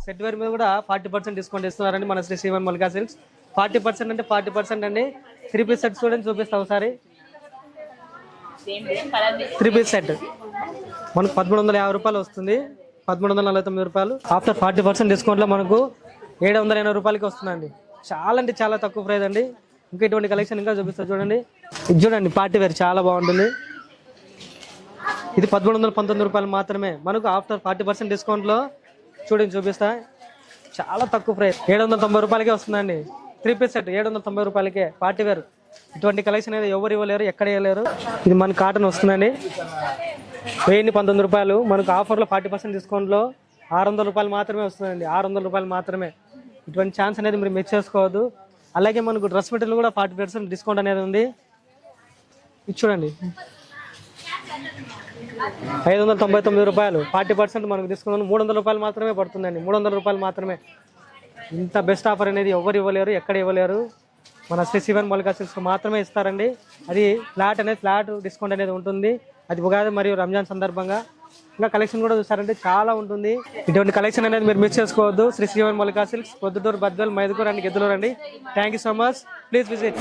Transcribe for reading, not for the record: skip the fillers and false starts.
Set wear మీద కూడా 40% discount ఇస్తున్నారండి మన శ్రీ శ్రీవన్ మల్లికా సిల్క్స్. 40% అంటే 40% అండి. 3 పీస్ సెట్ చూడండి, చూపిస్తా ఒకసారి. 3 పీస్ సెట్ మనకు 1350 రూపాయలు వస్తుంది, 1349 రూపాయలు. ఆఫ్టర్ 40% డిస్కౌంట్లో మనకు 780 రూపాయలకి వస్తుందండి. చాలా అంటే చాలా తక్కువ ప్రైస్ అండి. ఇంకా ఇటువంటి కలెక్షన్ ఇంకా చూపిస్తా చూడండి. ఇది చూడండి, పార్టీ వేర్ చాలా బాగుంటుంది. ఇది 1319 రూపాయలు మాత్రమే మనకు ఆఫ్టర్ 40% డిస్కౌంట్లో. చూడండి చూపిస్తా, చాలా తక్కువ ప్రైస్, 790 రూపాయలకే వస్తుందండి. 3 పీస్ సెట్ 790 రూపాయలకే పార్టీ వేర్. ఇటువంటి కలెక్షన్ అనేది ఎవరు ఇవ్వలేరు, ఎక్కడ ఇవ్వలేరు. ఇది మన కాటన్ వస్తుందండి, 1019 రూపాయలు మనకు ఆఫర్లో 40% డిస్కౌంట్లో 600 రూపాయలు మాత్రమే వస్తుందండి. 600 రూపాయలు మాత్రమే. ఇటువంటి ఛాన్స్ అనేది మీరు మిస్ చేసుకోవద్దు. అలాగే మనకు డ్రెస్ మెటీరియల్ కూడా 40% డిస్కౌంట్ అనేది ఉంది. ఇది చూడండి, 599 రూపాయలు 40% మనకు డిస్కౌంట్ 300 రూపాయలు మాత్రమే పడుతుందండి. 300 రూపాయలు మాత్రమే. ఇంత బెస్ట్ ఆఫర్ అనేది ఎవరు ఇవ్వలేరు, ఎక్కడ ఇవ్వలేరు. మన శ్రీ శ్రీవన్ మల్లికా సిల్క్స్ మాత్రమే ఇస్తారండి. అది ఫ్లాట్ డిస్కౌంట్ అనేది ఉంటుంది. అది ఉగాది మరియు రంజాన్ సందర్భంగా. ఇంకా కలెక్షన్ కూడా చూసారంటే చాలా ఉంటుంది. ఇటువంటి కలెక్షన్ అనేది మీరు మిస్ చేసుకోవద్దు. శ్రీ శ్రీవన్ మల్లికా సిల్క్స్, పొద్దుటూరు, బద్వేల్, మైదుకూరు అండ్ గిద్దలూరు అండి. Thank you so much. Please visit.